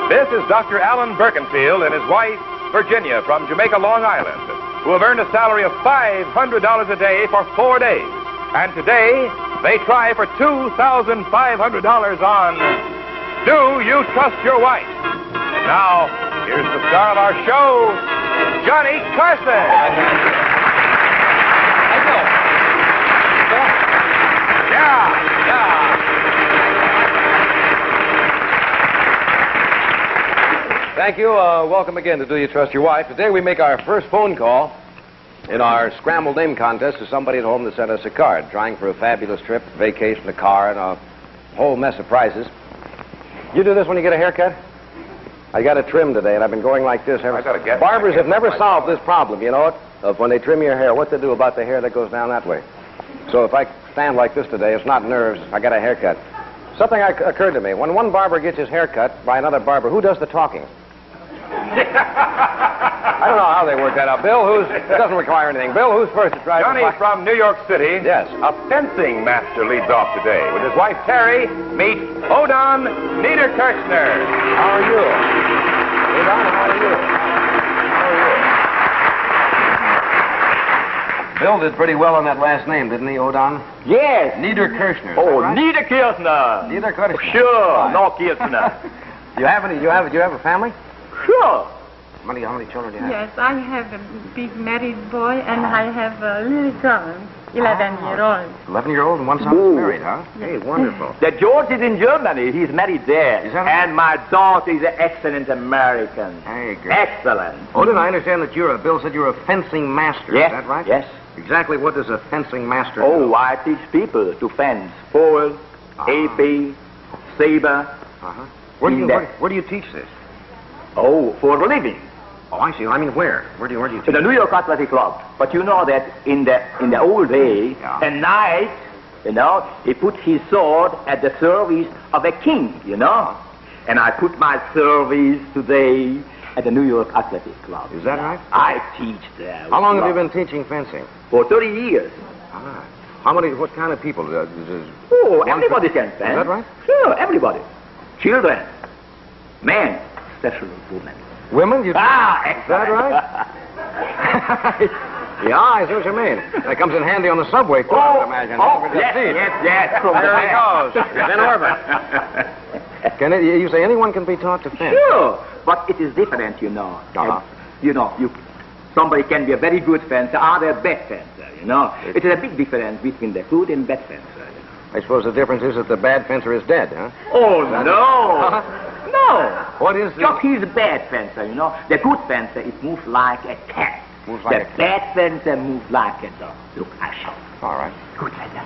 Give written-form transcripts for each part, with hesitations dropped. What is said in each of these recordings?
This is Dr. Alan Birkenfield and his wife, Virginia, from Jamaica, Long Island, who have earned a salary of $500 a day for 4 days. And today, they try for $2,500 on Do You Trust Your Wife? And now, here's the star of our show, Johnny Carson. Thank you. Welcome again to Do You Trust Your Wife? Today we make our first phone call in our scrambled name contest to somebody at home that sent us a card, trying for a fabulous trip, vacation, a car, and a whole mess of prizes. You do this when you get a haircut? I got a trim today, and I've been going like this ever since. Barbers have never solved this problem, you know it, of when they trim your hair, what to do about the hair that goes down that way. So if I stand like this today, it's not nerves. I got a haircut. Something occurred to me. When one barber gets his hair cut by another barber, who does the talking? I don't know how they work that out. Bill, it doesn't require anything. Bill, who's first to try? Johnny from New York City. Yes. A fencing master leads off today. With his wife, Terry, meet Odon Niederkirchner. How are you? Odon, how are you? Bill did pretty well on that last name, didn't he, Odon? Yes. Niederkirchner. Oh, right? Niederkirchner. Niederkirchner. Sure. No Kirchner. Do you have a family? Sure. How many children do you have? Yes, I have a big married boy, and I have a little son, 11-year-old. 11-year-old and one son is married, huh? Yes. Hey, wonderful. The George is in Germany. He's married there. Is that right? And my daughter is an excellent American. Hey, good. Excellent. Oh, did I understand that Bill said you're a fencing master? Yes. Is that right? Yes. Exactly what does a fencing master do? Oh, I teach people to fence. Forward, AP, saber. Uh-huh. Where do you teach this? Oh, for a living. Oh, I see. I mean, where? Where do you teach? In the New York Athletic Club. But you know that in the old days, a knight, he put his sword at the service of a king, And I put my service today at the New York Athletic Club. Is that right? I teach there. How long have you been teaching fencing? For 30 years. Ah. What kind of people? Oh, everybody can fence. Is that right? Sure, everybody. Children, men, especially women. Women? Excellent. Is that right? Yeah, I see what you mean. That comes in handy on the subway, too, I would imagine. Yes. From there he the goes. In orbit. You say anyone can be taught to fence? Sure, but it is different, Uh-huh. Somebody can be a very good fencer, or a bad fencer, It is a big difference between the good and bad fencer, I suppose the difference is that the bad fencer is dead, huh? Oh, no. No. What is this? Just he's a bad fencer, The good fencer, it moves like a cat. Moves like a the bad fencer moves like a dog. Look, I show. All right. Good fencer.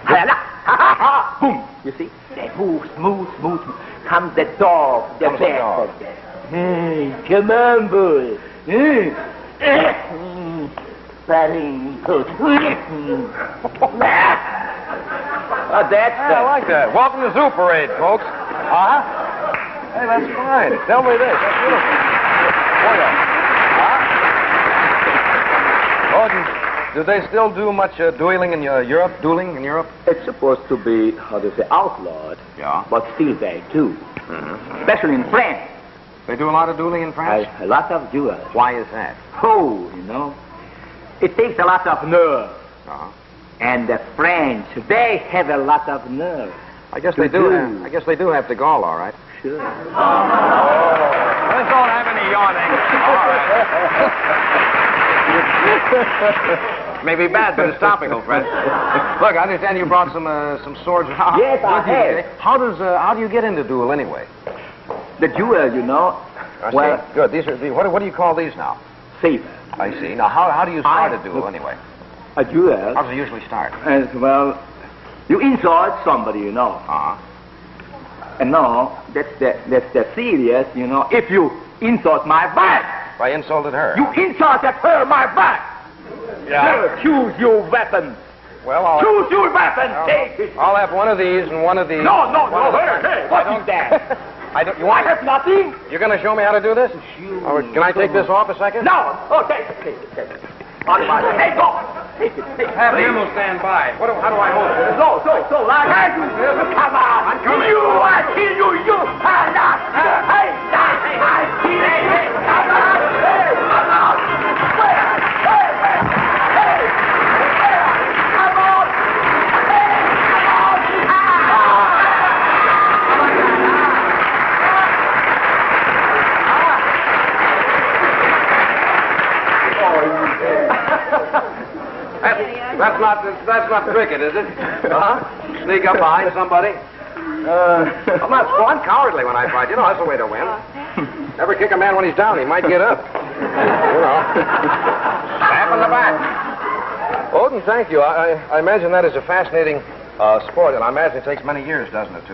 Boom. You see? They move, smooth. Comes the dog, the bad fencer. Hey, come on, boy. Very good. That's I like that. Welcome to Zoo Parade, folks. Uh-huh. Hey, that's fine. Tell me this. That's beautiful. Do they still do much dueling in Europe? Dueling in Europe? It's supposed to be, outlawed. Yeah. But still they do. Mm-hmm. Especially in France. They do a lot of dueling in France? A lot of duels. Why is that? Oh, it takes a lot of nerve. Uh-huh. And the French, they have a lot of nerve. I guess they do. I guess they do have to Gaulle, all right. Sure. Let's don't have any yawning. All right. May be bad, but it's topical, friend. Look, I understand you brought some swords. Yes, I have. How do you get into duel anyway? The duel, Well, good. These are what do you call these now? Saber. I see. Now, how do you start a duel anyway? A duel? How does it usually start? Well, you insult somebody, Uh-huh. And no, that's the serious, If you insult my wife. I insulted her. You insulted her, my wife. Yeah. Choose your weapon. Well, Choose your weapon. Take it. I'll have one of these and one of these. No. Hey, what is that? I have nothing. You're going to show me how to do this? Or can I take this off a second? No. Oh, take it. Hey, go. Take it. Have him stand by. How do I hold it? So, like that. Come on. I'm coming. I kill you. Hey, That's not cricket, is it? Sneak up behind somebody. I'm cowardly when I fight. You know, that's the way to win. Never kick a man when he's down. He might get up. You know. Stab in the back. Odin, thank you. I imagine that is a fascinating sport, and I imagine it takes many years, doesn't it, to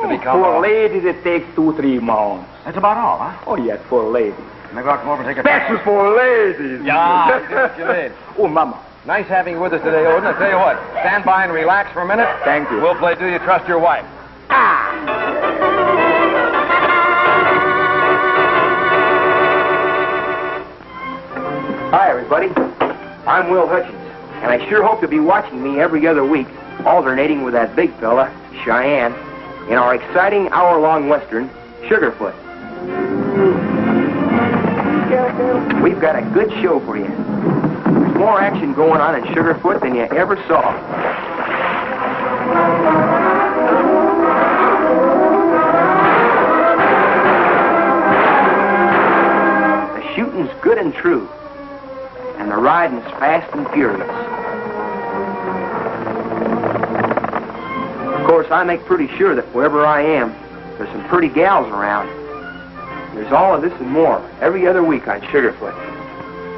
become for ladies, it takes 2-3 months. That's about all, huh? Oh, yes, for ladies. Maybe I'll come over and take a... Special for ladies. Yeah, I see what you mean. Oh, Mama. Nice having you with us today, Odin. I'll tell you what. Stand by and relax for a minute. Thank you. We'll play Do You Trust Your Wife? Hi, everybody. I'm Will Hutchins, and I sure hope you'll be watching me every other week, alternating with that big fella, Cheyenne, in our exciting hour-long western, Sugarfoot. We've got a good show for you. There's more action going on in Sugarfoot than you ever saw. The shooting's good and true, and the riding's fast and furious. Of course, I make pretty sure that wherever I am, there's some pretty gals around. There's all of this and more every other week on Sugarfoot.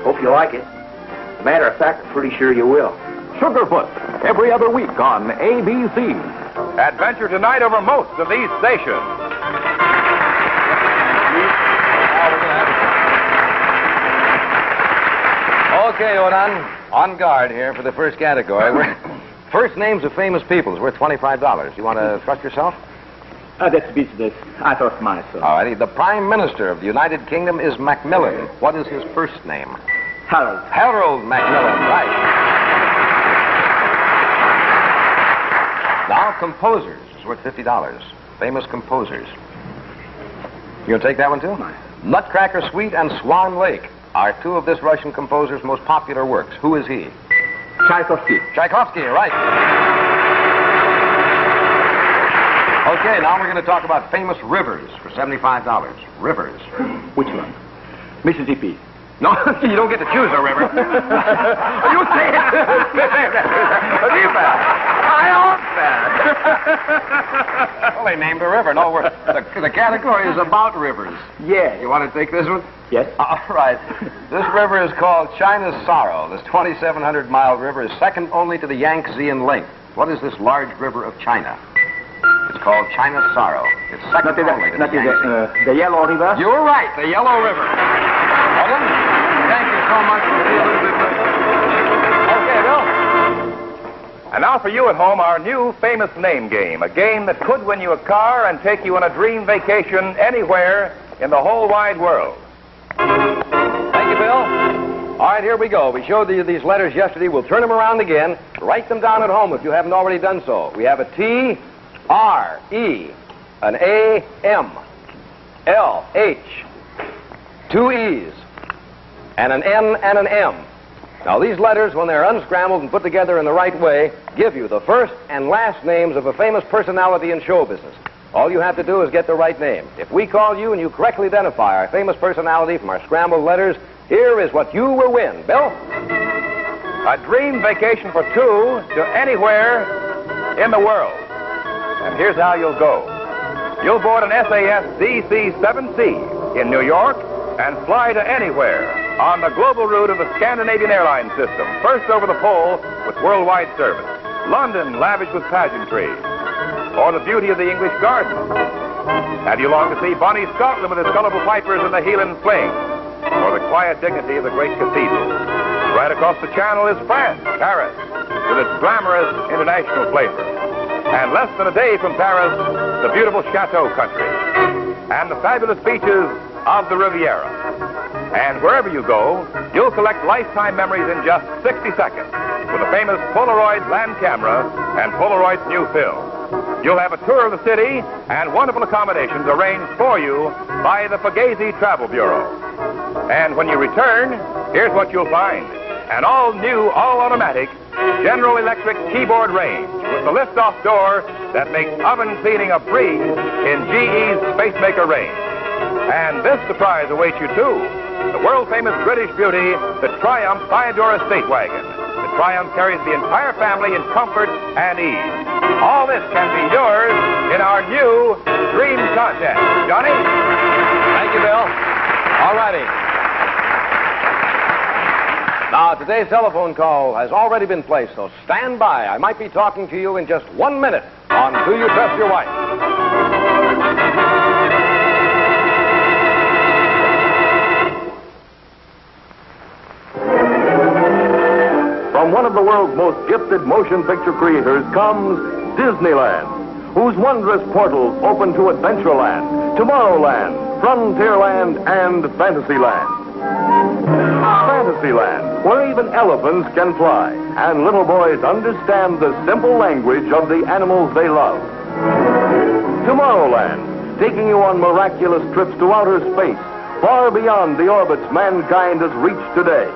Hope you like it. As a matter of fact, I'm pretty sure you will. Sugarfoot, every other week on ABC. Adventure tonight over most of these stations. Okay, Odin. On guard here for the first category. First names of famous people is worth $25. You want to trust yourself? That's business. I trust myself. All righty. The Prime Minister of the United Kingdom is Macmillan. What is his first name? Harold. Harold Macmillan, right. Now, composers is worth $50. Famous composers. You gonna take that one, too? Nutcracker Suite and Swan Lake are two of this Russian composer's most popular works. Who is he? Tchaikovsky. Tchaikovsky, right. Okay, now we're going to talk about famous rivers for $75. Rivers. Which one? Mississippi. No, you don't get to choose a river. Are you saying? Well, they named a river. No, the category is about rivers. Yes. You want to take this one? Yes. All right. This river is called China's Sorrow. This 2,700-mile river is second only to the Yangtze in length. What is this large river of China? It's called China's Sorrow. It's second only to the Yangtze. The Yellow River? You're right, the Yellow River. Odin, thank you so much for being a little bit with us. Okay, Bill. And now for you at home, our new famous name game. A game that could win you a car and take you on a dream vacation anywhere in the whole wide world. Thank you, Bill. All right, here we go. We showed you these letters yesterday. We'll turn them around again. Write them down at home if you haven't already done so. We have a T, R, E, an A, M, L, H, two E's, and an N and an M. Now, these letters, when they're unscrambled and put together in the right way, give you the first and last names of a famous personality in show business. All you have to do is get the right name. If we call you and you correctly identify our famous personality from our scrambled letters, here is what you will win. Bill? A dream vacation for two to anywhere in the world. And here's how you'll go. You'll board an SAS DC-7C in New York and fly to anywhere on the global route of the Scandinavian airline system. First over the pole with worldwide service. London lavish with pageantry. Or the beauty of the English garden. And you long to see bonny Scotland with its colorful pipers and the Hieland fling. Or the quiet dignity of the great cathedral. Right across the channel is France, Paris, with its glamorous international flavor. And less than a day from Paris, the beautiful Chateau country. And the fabulous beaches of the Riviera. And wherever you go, you'll collect lifetime memories in just 60 seconds with the famous Polaroid land camera and Polaroid's new film. You'll have a tour of the city and wonderful accommodations arranged for you by the Fugazi Travel Bureau. And when you return, here's what you'll find. An all-new, all-automatic General Electric keyboard range with the lift-off door that makes oven cleaning a breeze in GE's Spacemaker range. And this surprise awaits you, too. The world-famous British beauty, the Triumph Fiador Estate Wagon. The Triumph carries the entire family in comfort and ease. All this can be yours in our new Dream Contest. Johnny? Thank you, Bill. All righty. Now, today's telephone call has already been placed, so stand by. I might be talking to you in just 1 minute on Do You Trust Your Wife? From one of the world's most gifted motion picture creators comes Disneyland, whose wondrous portals open to Adventureland, Tomorrowland, Frontierland, and Fantasyland. Fantasyland, where even elephants can fly, and little boys understand the simple language of the animals they love. Tomorrowland, taking you on miraculous trips to outer space, far beyond the orbits mankind has reached today.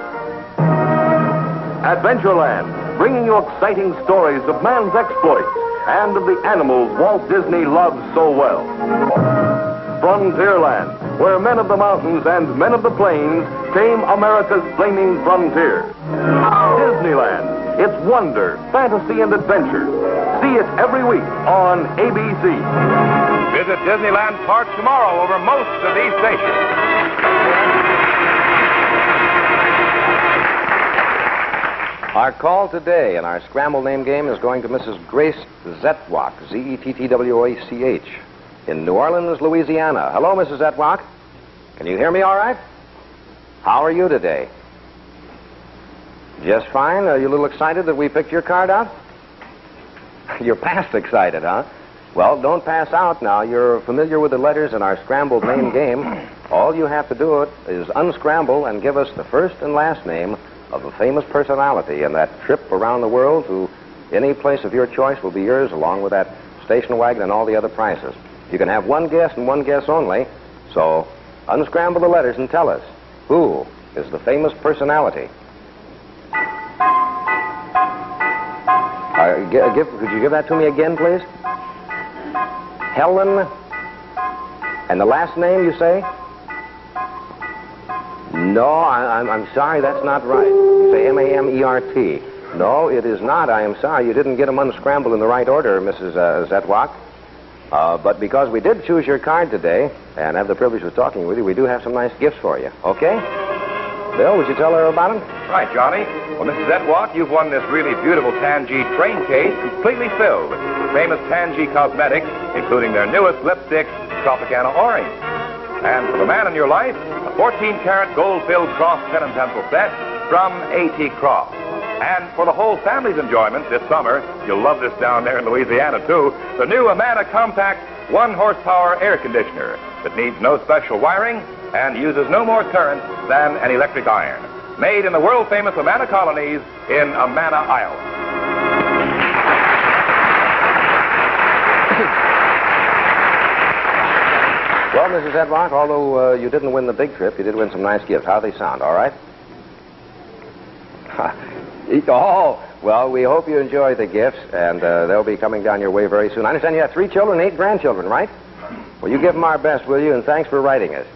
Adventureland, bringing you exciting stories of man's exploits and of the animals Walt Disney loves so well. Frontierland, where men of the mountains and men of the plains tame America's flaming frontier. Disneyland, its wonder, fantasy, and adventure. See it every week on ABC. Visit Disneyland Park tomorrow over most of these stations. Our call today in our scramble name game is going to Mrs. Grace Zetwach, Zettwach, in New Orleans, Louisiana. Hello, Mrs. Zetwach. Can you hear me all right? How are you today? Just fine. Are you a little excited that we picked your card out? You're past excited, huh? Well, don't pass out now. You're familiar with the letters in our scrambled name game. All you have to do is unscramble and give us the first and last name of a famous personality, and that trip around the world to any place of your choice will be yours, along with that station wagon and all the other prizes. You can have one guess and one guess only, so unscramble the letters and tell us, who is the famous personality? Could you give that to me again, please? Helen. And the last name, you say? No, I'm sorry, that's not right. You say M-A-M-E-R-T. No, it is not. I am sorry. You didn't get them unscrambled in the right order, Mrs. Zetwach. But because we did choose your card today and have the privilege of talking with you, we do have some nice gifts for you. Okay? Bill, would you tell her about them? Right, Johnny. Well, Mrs. Zetwach, you've won this really beautiful Tangy train case completely filled with famous Tangy cosmetics, including their newest lipstick, Tropicana Orange. And for the man in your life, a 14-karat gold-filled cross pen and pencil set from A.T. Cross. And for the whole family's enjoyment this summer, you'll love this down there in Louisiana, too, the new Amana Compact 1-horsepower air conditioner that needs no special wiring and uses no more current than an electric iron. Made in the world-famous Amana colonies in Amana, Iowa. Well, Mrs. Zetwach, although you didn't win the big trip, you did win some nice gifts. How they sound, all right? Oh, well, we hope you enjoy the gifts, and they'll be coming down your way very soon. I understand you have 3 children and 8 grandchildren, right? Well, you give them our best, will you? And thanks for writing us.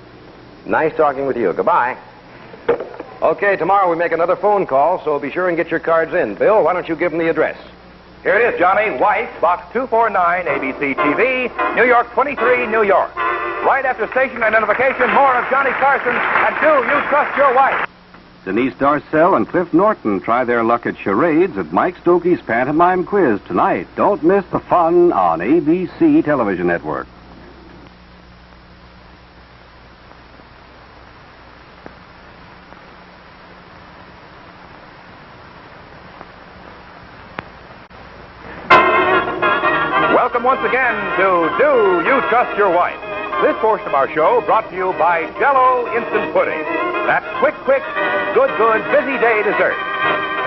Nice talking with you. Goodbye. Okay, tomorrow we make another phone call, so be sure and get your cards in. Bill, why don't you give them the address? Here it is, Johnny. White, Box 249, ABC TV, New York 23, New York. Right after station identification, more of Johnny Carson and Do You Trust Your Wife? Denise Darcell and Cliff Norton try their luck at charades at Mike Stokey's Pantomime Quiz tonight. Don't miss the fun on ABC Television Network. Welcome once again to Do You Trust Your Wife? This portion of our show brought to you by Jell-O Instant Pudding. That quick, good, busy day dessert.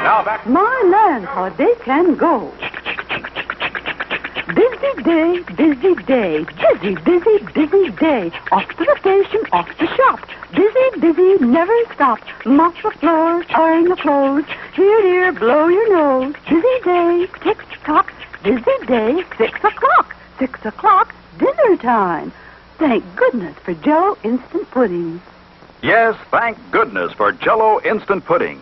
Now back... My land, how they can go. Busy day, busy day. Busy day. Off to the station, off to shop. Busy, never stop. Mop the floors, iron the clothes. Here, blow your nose. Busy day, tick-tock. Busy day, 6 o'clock. 6 o'clock, dinner time. Thank goodness for Jell-O Instant Pudding. Yes, thank goodness for Jell-O Instant Pudding.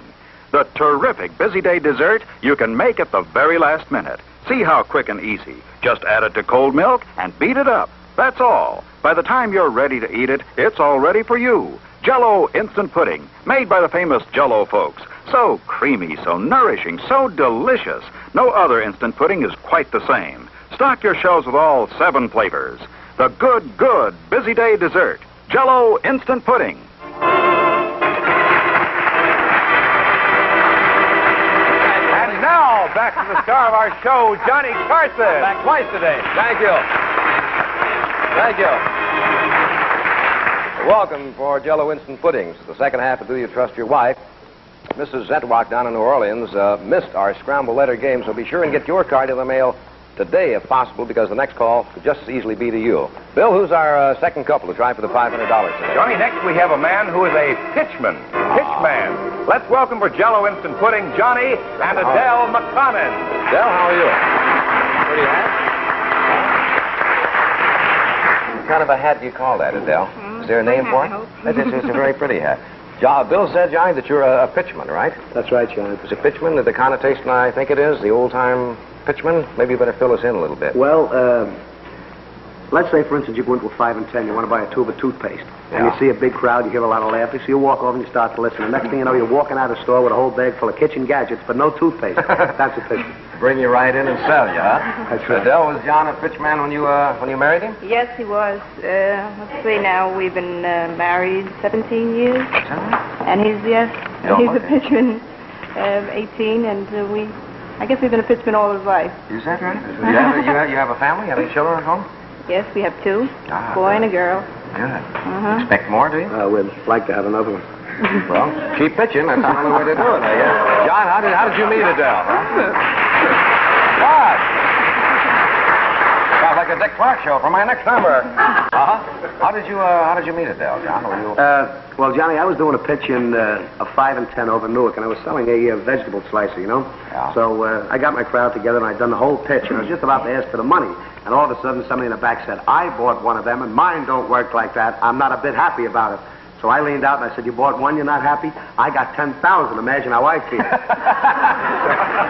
the terrific busy day dessert you can make at the very last minute. See how quick and easy. Just add it to cold milk and beat it up. That's all. By the time you're ready to eat it, it's all ready for you. Jell-O Instant Pudding, made by the famous Jell-O folks. So creamy, so nourishing, so delicious. No other instant pudding is quite the same. Stock your shelves with all 7 flavors. The good, good busy day dessert. Jell-O Instant Pudding. And now, back to the star of our show, Johnny Carson. Back twice today. Thank you. Thank you. Welcome for Jell-O Instant Puddings. The second half of Do You Trust Your Wife? Mrs. Zentwak down in New Orleans missed our scramble letter game, so be sure and get your card in the mail today, if possible, because the next call could just as easily be to you. Bill, who's our second couple to try for the $500 today? Johnny, next we have a man who is a pitchman. Pitchman. Let's welcome for Jell-O Instant Pudding, Johnny and Adele McConnell. Adele, how are you? Pretty hat? What kind of a hat do you call that, Adele? Is there a name for it? It's a very pretty hat. Bill said, Johnny, that you're a pitchman, right? That's right, John. Is a pitchman the connotation I think it is? The old-time pitchman? Maybe you better fill us in a little bit. Well, let's say, for instance, you go into a 5 and 10, you want to buy a tube of toothpaste. And you see a big crowd, you hear a lot of laughter, so you walk over and you start to listen. The next thing you know, you're walking out of the store with a whole bag full of kitchen gadgets, but no toothpaste. That's a pitchman. Bring you right in and sell you, huh? That's right. Adele, was John a pitchman when you married him? Yes, he was. Let's see now, we've been married 17 years. And he's a pitchman, 18, and I guess we've been a pitchman all his life. Is that right? You have a family? You have any children at home? Yes, we have 2, boy and a girl. Good. Expect more, do you? We'd like to have another one. Well, keep pitching. That's the only way to do it, I guess. John, how did you meet Adele? What? Sounds like a Dick Clark show for my next number. How did you meet Adele, John? Well, Johnny, I was doing a pitch in a 5 and 10 over Newark, and I was selling a vegetable slicer, you know? Yeah. So I got my crowd together, and I'd done the whole pitch, and I was just about to ask for the money. And all of a sudden, somebody in the back said, I bought one of them, and mine don't work like that. I'm not a bit happy about it. So I leaned out and I said, you bought one, you're not happy? I got 10,000. Imagine how I feel.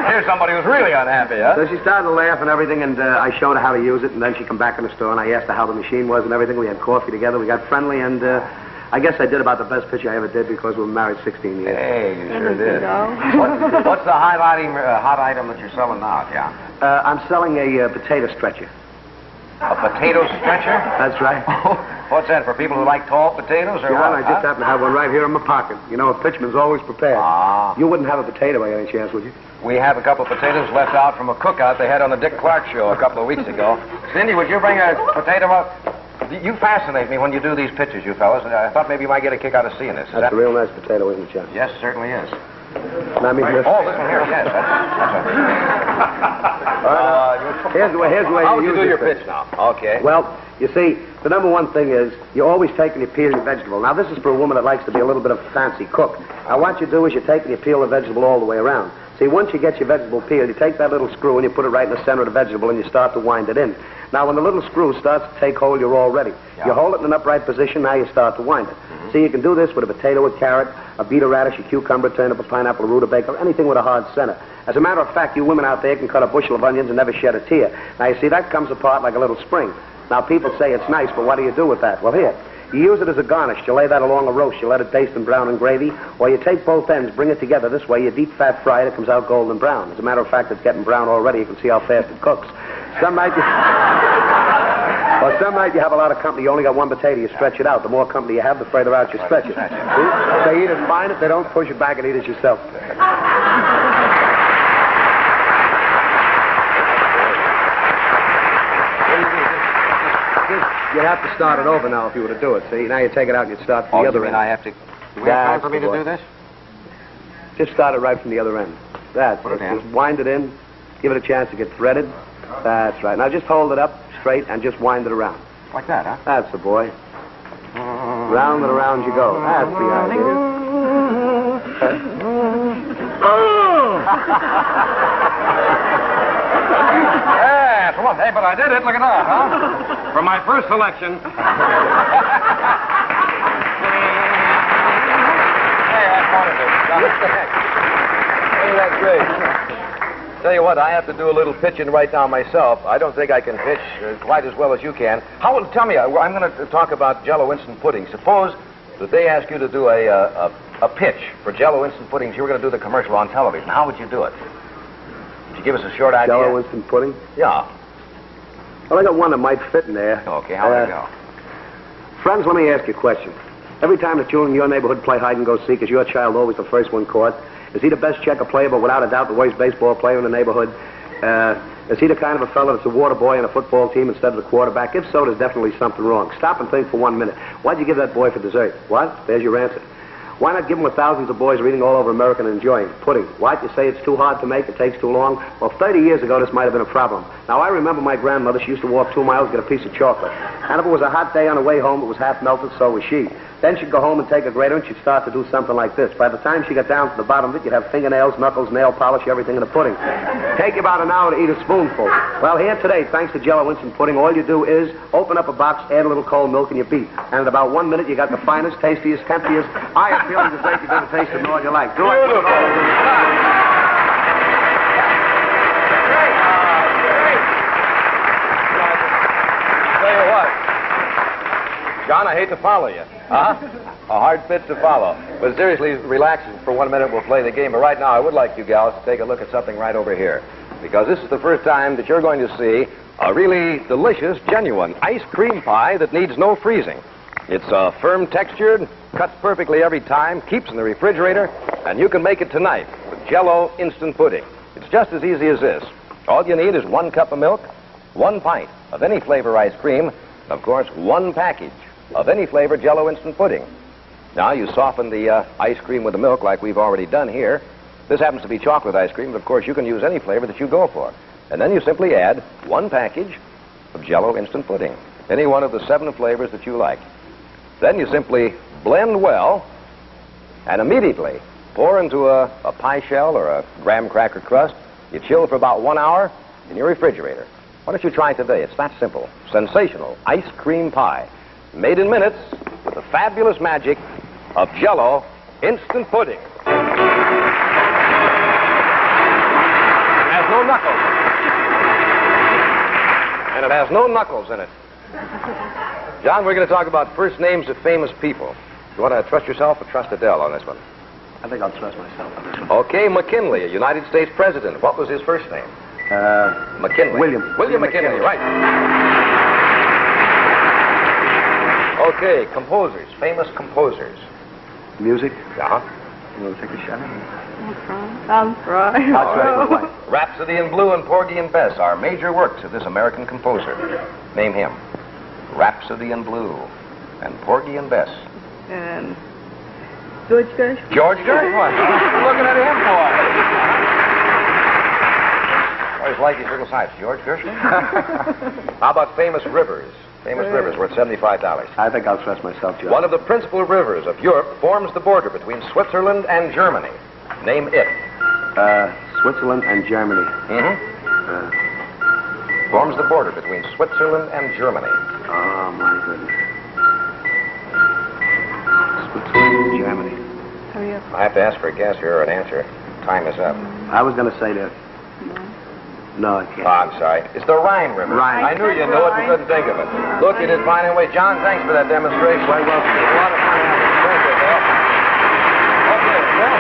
Here's somebody who's really unhappy, huh? So she started to laugh and everything, and I showed her how to use it, and then she come back in the store, and I asked her how the machine was and everything. We had coffee together. We got friendly, and I guess I did about the best pitch I ever did because we were married 16 years. Hey, you sure did. What's the hot item that you're selling now, John? I'm selling a potato stretcher. A potato stretcher? That's right. What's that, for people who like tall potatoes or John, what? I just happen to have one right here in my pocket. You know, a pitchman's always prepared. You wouldn't have a potato by any chance, would you? We have a couple of potatoes left out from a cookout they had on the Dick Clark show a couple of weeks ago. Cindy, would you bring a potato up? You fascinate me when you do these pitches, you fellas. I thought maybe you might get a kick out of seeing this. That's a real nice potato, isn't it, John? Yes, it certainly is. Now, this one here, yes. Here's the way How would you you do your pitch now? Okay. Well, you see, the number one thing is you're always taking your peel your vegetable. Now, this is for a woman that likes to be a little bit of a fancy cook. Now, what you do is you take and you peel the vegetable all the way around. See, once you get your vegetable peeled, you take that little screw and you put it right in the center of the vegetable and you start to wind it in. Now, when the little screw starts to take hold, you're all ready. Yeah. You hold it in an upright position, now you start to wind it. See, you can do this with a potato, a carrot, a beetle radish, a cucumber, a turnip, a pineapple, a rutabaga, anything with a hard center. As a matter of fact, you women out there can cut a bushel of onions and never shed a tear. Now, you see, that comes apart like a little spring. Now, people say it's nice, but what do you do with that? Well, here, you use it as a garnish. You lay that along a roast. You let it baste in brown and gravy, or you take both ends, bring it together this way. You deep fat fry it. It comes out golden brown. As a matter of fact, it's getting brown already. You can see how fast it cooks. Some night you have a lot of company. You only got one potato. You stretch it out. The more company you have, the further out you stretch it. See? If they eat it fine. If they don't, push it back and eat it yourself. You'd have to start it over now if you were to do it. See, now you take it out and you start from the other end. I have to... Do we have time for me to do this? Just start it right from the other end. That's it. Just wind it in. Give it a chance to get threaded. That's right. Now just hold it up straight and just wind it around. Like that, huh? That's the boy. Round and around you go. That's the idea. Yeah, well, hey, but I did it. Look at that, huh? For my first selection. Hey, that's what it is. Ain't that great? Tell you what, I have to do a little pitching right now myself. I don't think I can pitch quite as well as you can. Tell me, I'm going to talk about Jell-O instant pudding. Suppose that they ask you to do a pitch for Jell-O instant puddings. You were going to do the commercial on television. How would you do it? Would you give us a short idea? Jell-O instant pudding? Yeah. Well, I got one that might fit in there. Okay, how would it go? Friends, let me ask you a question. Every time the children in your neighborhood play hide-and-go-seek, is your child always the first one caught? Is he the best checker player, but without a doubt the worst baseball player in the neighborhood? Is he the kind of a fellow that's a water boy on a football team instead of the quarterback? If so, there's definitely something wrong. Stop and think for 1 minute. Why'd you give that boy for dessert? What? There's your answer. Why not give him what thousands of boys reading all over America and enjoying? Pudding. Why'd you say it's too hard to make, it takes too long? Well, 30 years ago, this might have been a problem. Now, I remember my grandmother, she used to walk 2 miles to get a piece of chocolate. And if it was a hot day on the way home, it was half melted, so was she. Then she'd go home and take a grater, and she'd start to do something like this. By the time she got down to the bottom of it, you'd have fingernails, knuckles, nail polish, everything in the pudding. Take you about an hour to eat a spoonful. Well, here today, thanks to Jell-O instant pudding, all you do is open up a box, add a little cold milk, and you beat. And in about 1 minute, you got the finest, tastiest, tempiest, iron-feeling dessert you've ever tasted in all your life. Do it. Beautiful. Tell you what, John, I hate to follow you. Huh? A hard fit to follow. But seriously, relax for 1 minute. We'll play the game. But right now, I would like you gals to take a look at something right over here. Because this is the first time that you're going to see a really delicious, genuine ice cream pie that needs no freezing. It's firm textured, cuts perfectly every time, keeps in the refrigerator, and you can make it tonight with Jell-O instant pudding. It's just as easy as this. All you need is 1 cup of milk, 1 pint of any flavor ice cream, and of course 1 package of any flavor Jell-O instant pudding. Now you soften the ice cream with the milk like we've already done here. This happens to be chocolate ice cream, but of course you can use any flavor that you go for. And then you simply add 1 package of Jell-O instant pudding, any one of the 7 flavors that you like. Then you simply blend well and immediately pour into a pie shell or a graham cracker crust. You chill for about 1 hour in your refrigerator. Why don't you try today? It's that simple. Sensational ice cream pie. Made in minutes with the fabulous magic of Jell-O instant pudding. It has no knuckles. And it has no knuckles in it. John, we're going to talk about first names of famous people. You want to trust yourself or trust Adele on this one? I think I'll trust myself on this one. Okay, McKinley, a United States president. What was his first name? McKinley. William McKinley, right. Okay, composers, famous composers. Music? Yeah. You want to take a shot? I'm frying. I'll try it with one. Rhapsody in Blue and Porgy and Bess are major works of this American composer. Name him. Rhapsody in Blue and Porgy and Bess. George Gershwin. George Gershwin. What are you looking at him for? Always like his little sights. George Gershwin. How about famous rivers? Famous rivers worth $75. I think I'll trust myself, John. One of the principal rivers of Europe forms the border between Switzerland and Germany. Name it. Switzerland and Germany. Mm-hmm. Forms the border between Switzerland and Germany. Oh, my goodness. Switzerland and Germany. Hurry up. I have to ask for a guess here or an answer. Time is up. I was going to say that. No, I can't. Oh, I'm sorry. It's the Rhine River. Rhine. I knew you knew it, but couldn't think of it. Look, you did fine anyway. John, thanks for that demonstration. Quite welcome. A lot of fun having you. Thank you, Bill. Okay, Bill.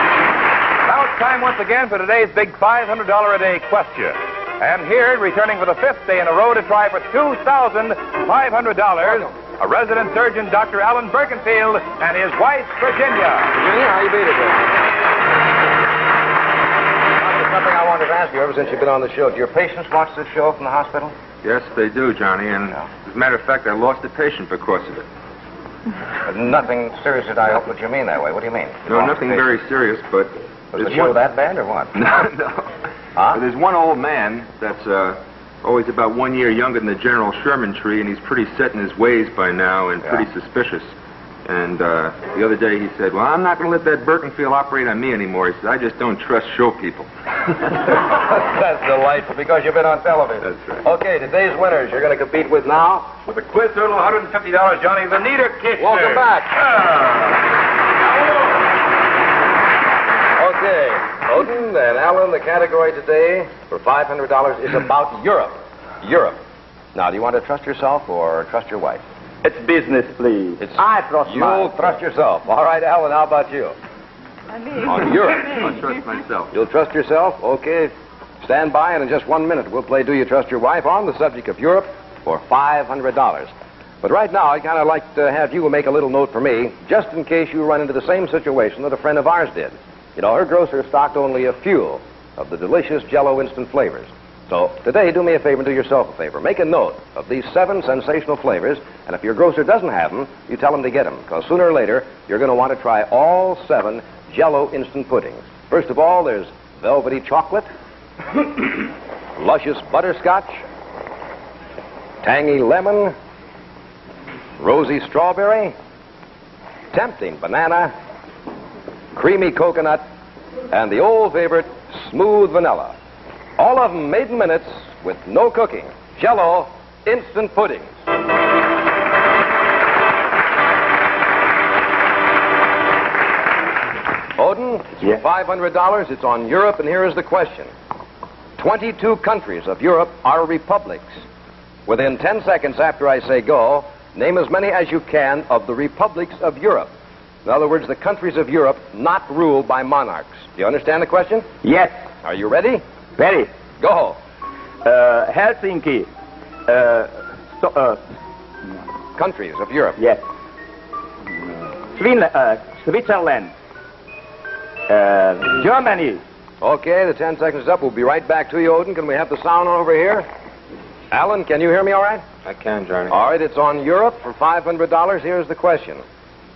Now it's time once again for today's big $500 a day question. And here, returning for the 5th day in a row to try for $2,500, a resident surgeon, Dr. Alan Birkenfield, and his wife, Virginia. Virginia, how you beat it, Bill? Something I wanted to ask you ever since you've been on the show. Do your patients watch this show from the hospital? Yes, they do, Johnny, and as a matter of fact, I lost a patient because of it. But nothing serious that I hope that you mean that way. What do you mean? No, nothing very serious, but... Was the show that bad or what? No. Huh? But there's one old man that's always about 1 year younger than the General Sherman tree, and he's pretty set in his ways by now and pretty suspicious. And the other day he said, well, I'm not going to let that Birkenfield operate on me anymore. He said, I just don't trust show people. That's delightful, because you've been on television. That's right. Okay, today's winners you're going to compete with now. With a quiz total of $150, Johnny, Vanita Kishner. Welcome back. Okay. Odin and Alan, the category today for $500 is about Europe. Europe. Now, do you want to trust yourself or trust your wife? It's business, please. I trust You'll trust yourself. All right, Alan, how about you? On Europe. I'll trust myself. You'll trust yourself? Okay. Stand by, and in just 1 minute, we'll play Do You Trust Your Wife on the subject of Europe for $500. But right now, I'd kind of like to have you make a little note for me, just in case you run into the same situation that a friend of ours did. You know, her grocer stocked only a few of the delicious Jell-O instant flavors. So today, do me a favor and do yourself a favor. Make a note of these 7 sensational flavors, and if your grocer doesn't have them, you tell him to get them, because sooner or later, you're going to want to try all 7 Jell-O instant puddings. First of all, there's velvety chocolate, luscious butterscotch, tangy lemon, rosy strawberry, tempting banana, creamy coconut, and the old favorite, smooth vanilla. All of them made in minutes with no cooking. Jell-O instant puddings. Odin, Yes. for $500, it's on Europe, and here is the question. 22 countries of Europe are republics. Within 10 seconds after I say go, name as many as you can of the republics of Europe. In other words, the countries of Europe not ruled by monarchs. Do you understand the question? Yes. Are you ready? Ready. Go. Helsinki. Countries of Europe. Yes. Switzerland. Germany. Okay, the 10 seconds is up. We'll be right back to you, Odin. Can we have the sound over here? Alan, can you hear me all right? I can, Johnny. All right, it's on Europe for $500. Here's the question.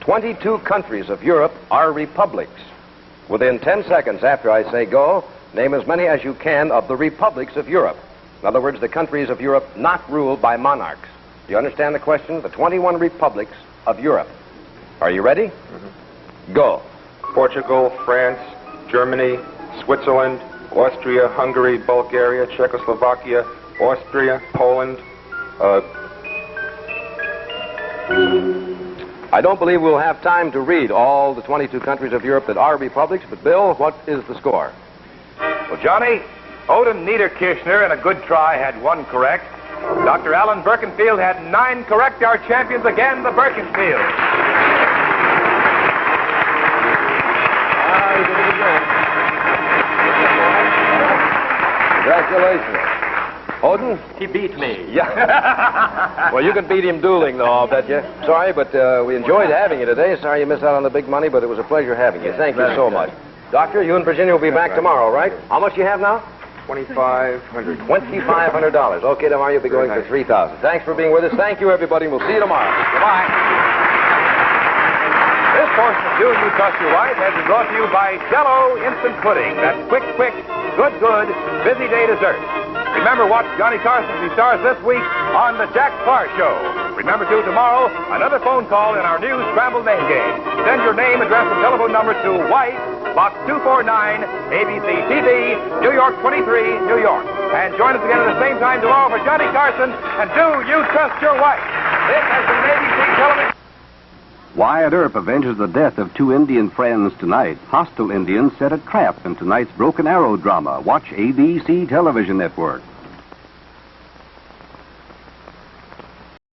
22 countries of Europe are republics. Within 10 seconds after I say go, name as many as you can of the republics of Europe. In other words, the countries of Europe not ruled by monarchs. Do you understand the question? The 21 republics of Europe. Are you ready? Mm-hmm. Go. Portugal, France, Germany, Switzerland, Austria, Hungary, Bulgaria, Czechoslovakia, Austria, Poland. I don't believe we'll have time to read all the 22 countries of Europe that are republics, but Bill, what is the score? Well, Johnny, Odin Niederkirchner, in a good try, had 1 correct. Dr. Alan Birkenfield had 9 correct. Our champions again, the Birkenfield. Congratulations. Odin? He beat me. Yeah. Well, you can beat him dueling, though, I'll bet you. Sorry, but we enjoyed having you today. Sorry you missed out on the big money, but it was a pleasure having you. Thank you so much. Doctor, you and Virginia will be back tomorrow, right? How much do you have now? $2,500. $2,500. Okay, tomorrow you'll be going for $3,000. Thanks for being with us. Thank you, everybody. We'll see you tomorrow. Goodbye. This portion of Do You Trust Your Wife has been brought to you by Jell-O Instant Pudding. That's quick, good, busy day dessert. Remember, watch Johnny Carson as he stars this week on The Jack Parr Show. Remember, too, tomorrow, another phone call in our new Scrambled Name Game. Send your name, address, and telephone number to White, Box 249, ABC TV, New York 23, New York. And join us again at the same time tomorrow for Johnny Carson and Do You Trust Your Wife? This has been ABC Television. Wyatt Earp avenges the death of 2 Indian friends tonight. Hostile Indians set a trap in tonight's Broken Arrow drama. Watch ABC Television Network.